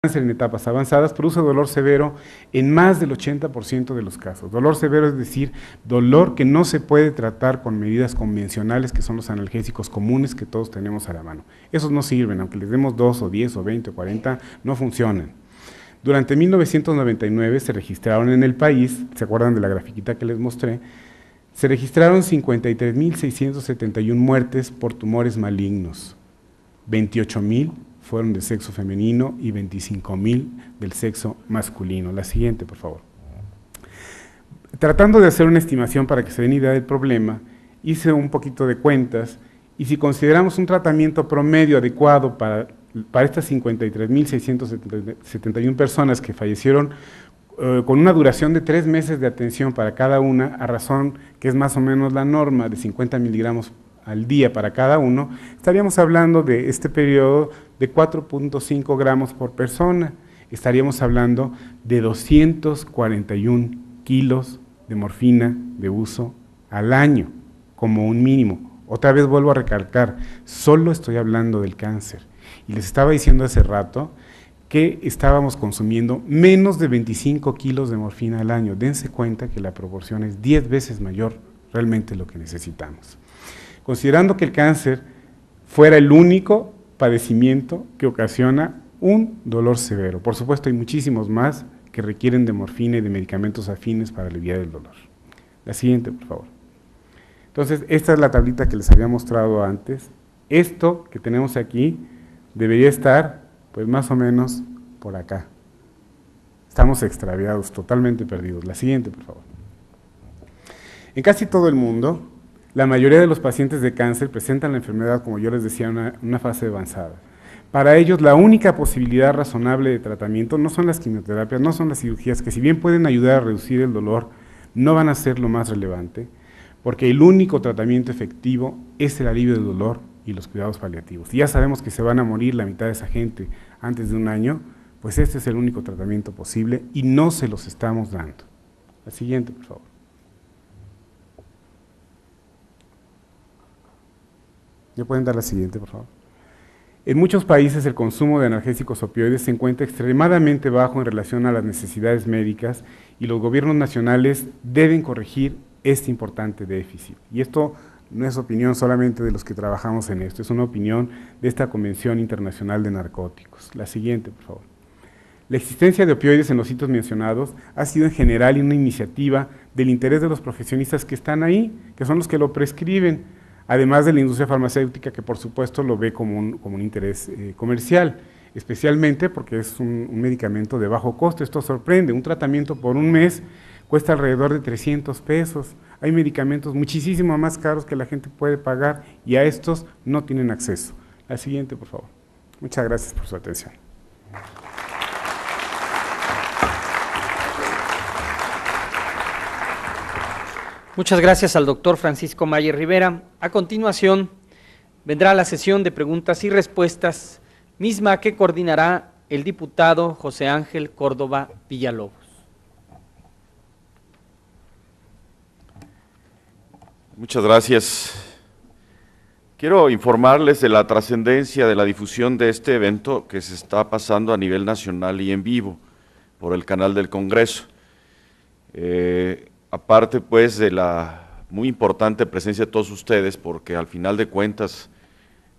cáncer en etapas avanzadas produce dolor severo en más del 80% de los casos. Dolor severo es decir, dolor que no se puede tratar con medidas convencionales, que son los analgésicos comunes que todos tenemos a la mano. Esos no sirven, aunque les demos 2 o 10 o 20 o 40, no funcionan. Durante 1999 se registraron en el país, ¿se acuerdan de la grafiquita que les mostré? Se registraron 53.671 muertes por tumores malignos, 28.000 fueron de sexo femenino y 25.000 del sexo masculino. La siguiente, por favor. Tratando de hacer una estimación para que se den idea del problema, hice un poquito de cuentas y si consideramos un tratamiento promedio adecuado para estas 53.671 personas que fallecieron con una duración de 3 meses de atención para cada una, a razón que es más o menos la norma de 50 miligramos al día para cada uno, estaríamos hablando de este periodo de 4.5 gramos por persona, estaríamos hablando de 241 kilos de morfina de uso al año, como un mínimo. Otra vez vuelvo a recalcar, solo estoy hablando del cáncer, y les estaba diciendo hace rato que estábamos consumiendo menos de 25 kilos de morfina al año. Dense cuenta que la proporción es 10 veces mayor realmente lo que necesitamos. Considerando que el cáncer fuera el único padecimiento que ocasiona un dolor severo. Por supuesto, hay muchísimos más que requieren de morfina y de medicamentos afines para aliviar el dolor. La siguiente, por favor. Entonces, esta es la tablita que les había mostrado antes. Esto que tenemos aquí debería estar, pues más o menos, por acá. Estamos extraviados, totalmente perdidos. La siguiente, por favor. En casi todo el mundo, la mayoría de los pacientes de cáncer presentan la enfermedad, como yo les decía, en una fase avanzada. Para ellos, la única posibilidad razonable de tratamiento no son las quimioterapias, no son las cirugías, que si bien pueden ayudar a reducir el dolor, no van a ser lo más relevante, porque el único tratamiento efectivo es el alivio del dolor y los cuidados paliativos. Y ya sabemos que se van a morir la mitad de esa gente antes de un año, pues este es el único tratamiento posible y no se los estamos dando. La siguiente, por favor. ¿Me pueden dar la siguiente, por favor? En muchos países el consumo de analgésicos opioides se encuentra extremadamente bajo en relación a las necesidades médicas y los gobiernos nacionales deben corregir este importante déficit. Y esto no es opinión solamente de los que trabajamos en esto, es una opinión de esta Convención Internacional de Narcóticos. La siguiente, por favor. La existencia de opioides en los sitios mencionados ha sido en general una iniciativa del interés de los profesionistas que están ahí, que son los que lo prescriben, además de la industria farmacéutica que por supuesto lo ve como un interés comercial, especialmente porque es un medicamento de bajo costo. Esto sorprende, un tratamiento por un mes cuesta alrededor de 300 pesos, hay medicamentos muchísimo más caros que la gente puede pagar y a estos no tienen acceso. La siguiente, por favor. Muchas gracias por su atención. Muchas gracias al doctor Francisco Mayer Rivera. A continuación, vendrá la sesión de preguntas y respuestas, misma que coordinará el diputado José Ángel Córdoba Villalobos. Muchas gracias. Quiero informarles de la trascendencia de la difusión de este evento que se está pasando a nivel nacional y en vivo por el canal del Congreso. Aparte pues de la muy importante presencia de todos ustedes, porque al final de cuentas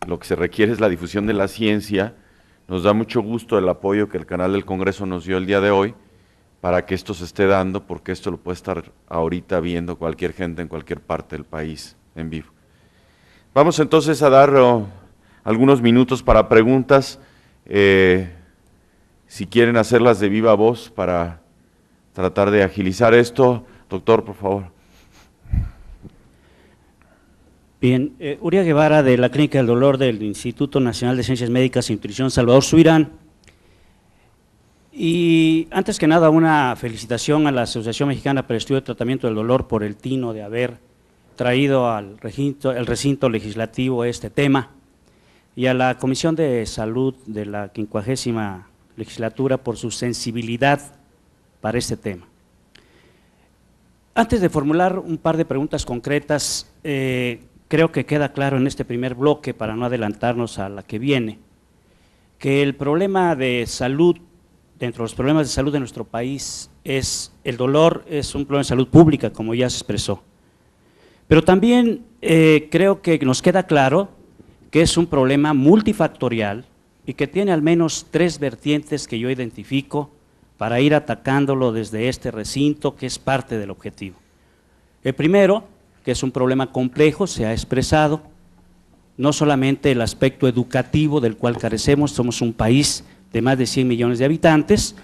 lo que se requiere es la difusión de la ciencia, nos da mucho gusto el apoyo que el canal del Congreso nos dio el día de hoy para que esto se esté dando, porque esto lo puede estar ahorita viendo cualquier gente en cualquier parte del país en vivo. Vamos entonces a dar algunos minutos para preguntas, si quieren hacerlas de viva voz para tratar de agilizar esto. Doctor, por favor. Bien, Uria Guevara de la Clínica del Dolor del Instituto Nacional de Ciencias Médicas y Nutrición Salvador Subirán. Y antes que nada una felicitación a la Asociación Mexicana para el Estudio y Tratamiento del Dolor por el tino de haber traído al recinto legislativo este tema y a la Comisión de Salud de la 50ª legislatura por su sensibilidad para este tema. Antes de formular un par de preguntas concretas, creo que queda claro en este primer bloque, para no adelantarnos a la que viene, que el problema de salud dentro de los problemas de salud de nuestro país es el dolor, es un problema de salud pública, como ya se expresó. Pero también creo que nos queda claro que es un problema multifactorial y que tiene al menos 3 vertientes que yo identifico para ir atacándolo desde este recinto, que es parte del objetivo. El primero, que es un problema complejo, se ha expresado, no solamente el aspecto educativo del cual carecemos, somos un país de más de 100 millones de habitantes,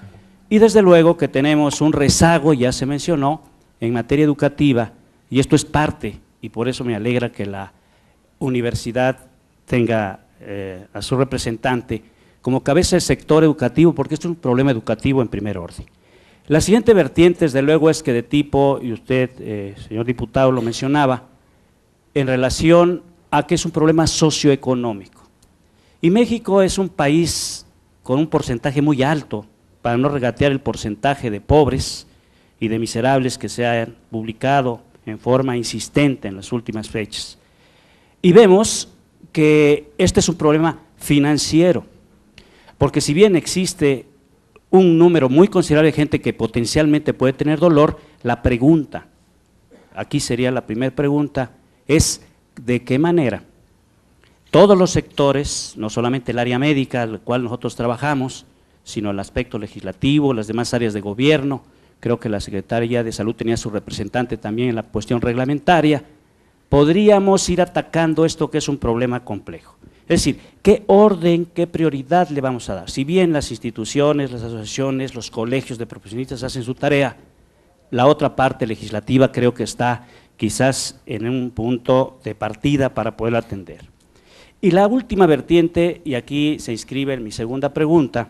y desde luego que tenemos un rezago, ya se mencionó, en materia educativa, y esto es parte, y por eso me alegra que la universidad tenga a su representante como cabeza del sector educativo, porque esto es un problema educativo en primer orden. La siguiente vertiente, desde luego, es que de tipo, y usted, señor diputado, lo mencionaba, en relación a que es un problema socioeconómico. Y México es un país con un porcentaje muy alto, para no regatear el porcentaje de pobres y de miserables que se han publicado en forma insistente en las últimas fechas. Y vemos que este es un problema financiero, porque si bien existe un número muy considerable de gente que potencialmente puede tener dolor, la pregunta, aquí sería la primera pregunta, es ¿de qué manera todos los sectores, no solamente el área médica, al cual nosotros trabajamos, sino el aspecto legislativo, las demás áreas de gobierno, creo que la Secretaría de Salud tenía su representante también en la cuestión reglamentaria, podríamos ir atacando esto que es un problema complejo? Es decir, ¿qué orden, qué prioridad le vamos a dar? Si bien las instituciones, las asociaciones, los colegios de profesionistas hacen su tarea, la otra parte legislativa creo que está quizás en un punto de partida para poder atender. Y la última vertiente, y aquí se inscribe en mi segunda pregunta,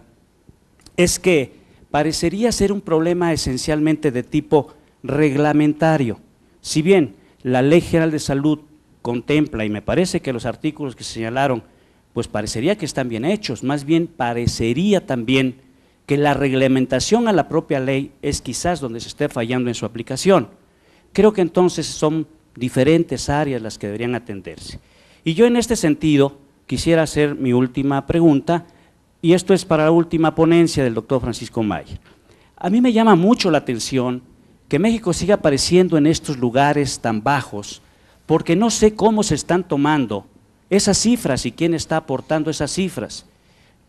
es que parecería ser un problema esencialmente de tipo reglamentario. Si bien la Ley General de Salud contempla, y me parece que los artículos que se señalaron, pues parecería que están bien hechos, más bien parecería también que la reglamentación a la propia ley es quizás donde se esté fallando en su aplicación. Creo que entonces son diferentes áreas las que deberían atenderse. Y yo en este sentido quisiera hacer mi última pregunta, y esto es para la última ponencia del doctor Francisco Mayer. A mí me llama mucho la atención que México siga apareciendo en estos lugares tan bajos, porque no sé cómo se están tomando esas cifras y quién está aportando esas cifras.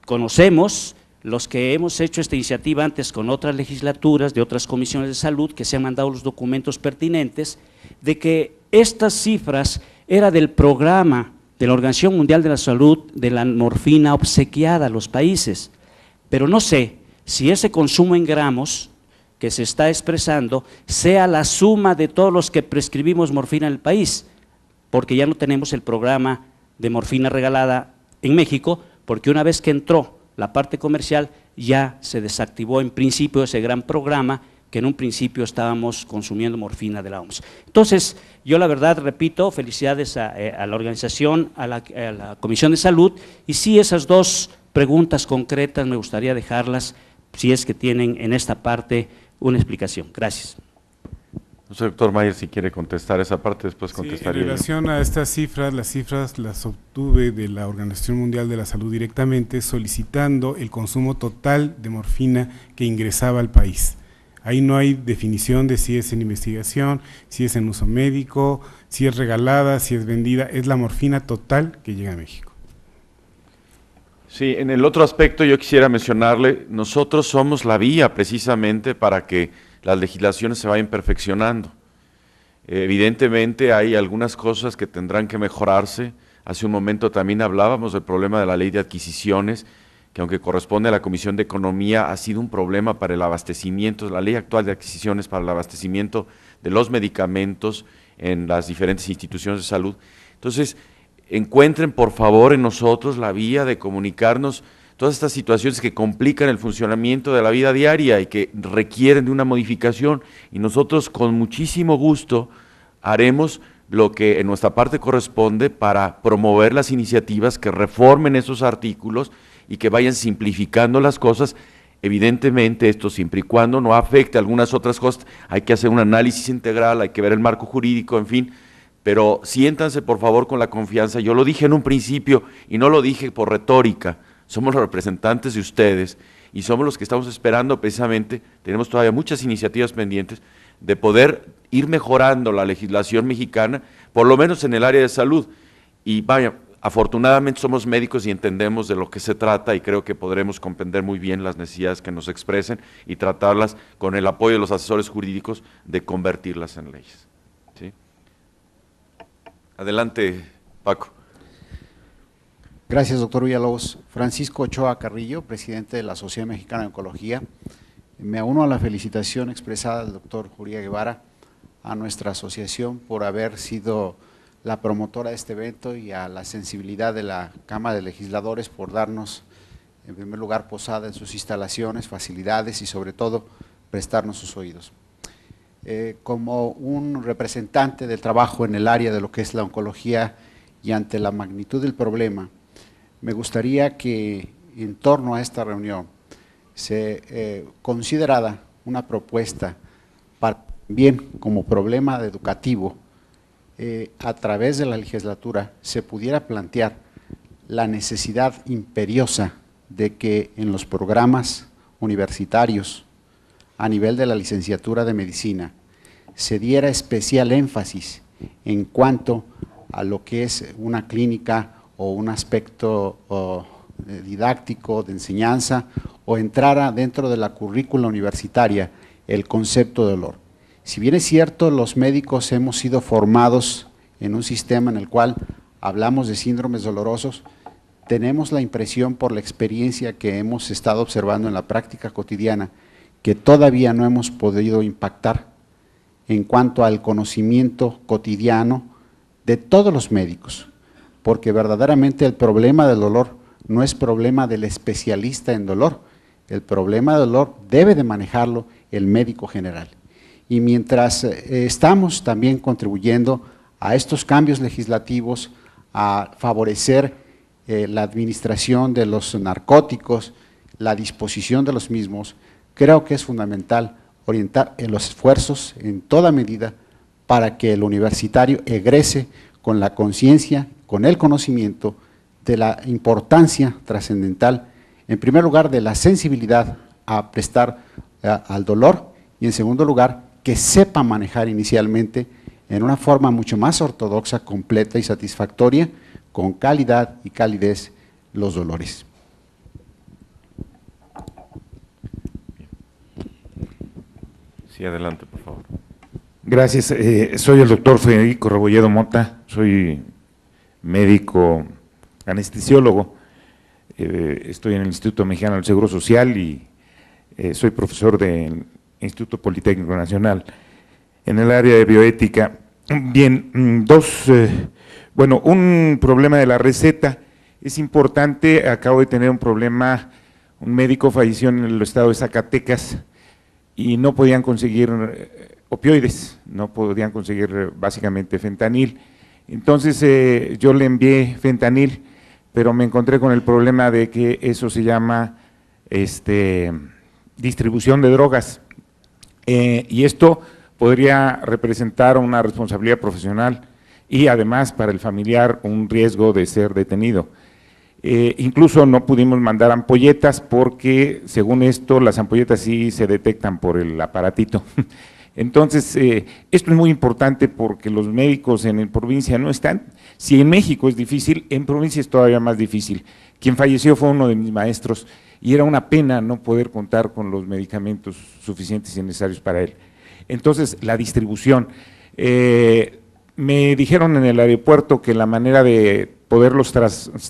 Conocemos, los que hemos hecho esta iniciativa antes con otras legislaturas, de otras comisiones de salud, que se han mandado los documentos pertinentes, de que estas cifras era del programa de la Organización Mundial de la Salud de la morfina obsequiada a los países, pero no sé si ese consumo en gramos que se está expresando sea la suma de todos los que prescribimos morfina en el país, porque ya no tenemos el programa de morfina regalada en México, porque una vez que entró la parte comercial ya se desactivó en principio ese gran programa que en un principio estábamos consumiendo morfina de la OMS. Entonces, yo la verdad, repito, felicidades a la organización, a la Comisión de Salud, y sí, esas 2 preguntas concretas me gustaría dejarlas, si es que tienen en esta parte una explicación. Gracias. No sé, doctor Mayer, si quiere contestar esa parte, después contestaría. En relación a estas cifras, las cifras las obtuve de la Organización Mundial de la Salud directamente, solicitando el consumo total de morfina que ingresaba al país. Ahí no hay definición de si es en investigación, si es en uso médico, si es regalada, si es vendida, es la morfina total que llega a México. Sí, en el otro aspecto yo quisiera mencionarle, nosotros somos la vía precisamente para que las legislaciones se vayan perfeccionando. Evidentemente hay algunas cosas que tendrán que mejorarse. Hace un momento también hablábamos del problema de la ley de adquisiciones, que aunque corresponde a la Comisión de Economía, ha sido un problema para el abastecimiento, la ley actual de adquisiciones para el abastecimiento de los medicamentos en las diferentes instituciones de salud. Entonces, encuentren por favor en nosotros la vía de comunicarnos todas estas situaciones que complican el funcionamiento de la vida diaria y que requieren de una modificación, y nosotros con muchísimo gusto haremos lo que en nuestra parte corresponde para promover las iniciativas que reformen esos artículos y que vayan simplificando las cosas. Evidentemente esto siempre y cuando no afecte a algunas otras cosas, hay que hacer un análisis integral, hay que ver el marco jurídico, en fin, pero siéntanse por favor con la confianza. Yo lo dije en un principio y no lo dije por retórica, somos los representantes de ustedes y somos los que estamos esperando precisamente, tenemos todavía muchas iniciativas pendientes de poder ir mejorando la legislación mexicana, por lo menos en el área de salud. Y vaya, afortunadamente somos médicos y entendemos de lo que se trata y creo que podremos comprender muy bien las necesidades que nos expresen y tratarlas con el apoyo de los asesores jurídicos de convertirlas en leyes. ¿Sí? Adelante, Paco. Gracias, doctor Villalobos. Francisco Ochoa Carrillo, presidente de la Sociedad Mexicana de Oncología. Me uno a la felicitación expresada del doctor Uría Guevara a nuestra asociación por haber sido la promotora de este evento y a la sensibilidad de la Cámara de Legisladores por darnos, en primer lugar, posada en sus instalaciones, facilidades y sobre todo prestarnos sus oídos. Como un representante del trabajo en el área de lo que es la oncología y ante la magnitud del problema, me gustaría que en torno a esta reunión se considerara una propuesta para también como problema educativo, a través de la legislatura se pudiera plantear la necesidad imperiosa de que en los programas universitarios a nivel de la licenciatura de medicina se diera especial énfasis en cuanto a lo que es una clínica o un aspecto didáctico de enseñanza o entrara dentro de la currícula universitaria el concepto de dolor. Si bien es cierto, los médicos hemos sido formados en un sistema en el cual hablamos de síndromes dolorosos, tenemos la impresión por la experiencia que hemos estado observando en la práctica cotidiana que todavía no hemos podido impactar en cuanto al conocimiento cotidiano de todos los médicos, porque verdaderamente el problema del dolor no es problema del especialista en dolor, el problema del dolor debe de manejarlo el médico general. Y mientras estamos también contribuyendo a estos cambios legislativos, a favorecer la administración de los narcóticos, la disposición de los mismos, creo que es fundamental orientar los esfuerzos en toda medida para que el universitario egrese con la conciencia, con el conocimiento de la importancia trascendental, en primer lugar, de la sensibilidad a prestar al dolor y en segundo lugar, que sepa manejar inicialmente en una forma mucho más ortodoxa, completa y satisfactoria, con calidad y calidez los dolores. Sí, adelante, por favor. Gracias. Soy el doctor Federico Rebolledo Mota, soy médico anestesiólogo, estoy en el Instituto Mexicano del Seguro Social y soy profesor del Instituto Politécnico Nacional en el área de bioética. Bien, un problema de la receta es importante. Acabo de tener un problema, un médico falleció en el estado de Zacatecas y no podían conseguir opioides, no podían conseguir básicamente fentanil. Entonces yo le envié fentanil, pero me encontré con el problema de que eso se llama distribución de drogas. Y esto podría representar una responsabilidad profesional y además para el familiar un riesgo de ser detenido. Incluso no pudimos mandar ampolletas porque, según esto, las ampolletas sí se detectan por el aparatito. Entonces, esto es muy importante porque los médicos en provincia no están. Si en México es difícil, en provincia es todavía más difícil. Quien falleció fue uno de mis maestros y era una pena no poder contar con los medicamentos suficientes y necesarios para él. Entonces, la distribución. Me dijeron en el aeropuerto que la manera de poderlos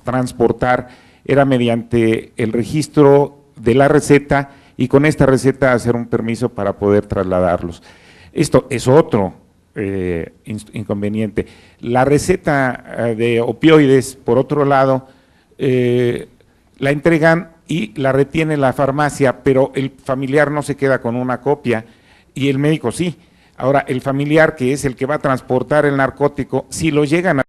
transportar era mediante el registro de la receta y con esta receta hacer un permiso para poder trasladarlos. Esto es otro inconveniente. La receta de opioides, por otro lado, la entregan y la retiene la farmacia, pero el familiar no se queda con una copia y el médico sí. Ahora, el familiar, que es el que va a transportar el narcótico, si lo llegan a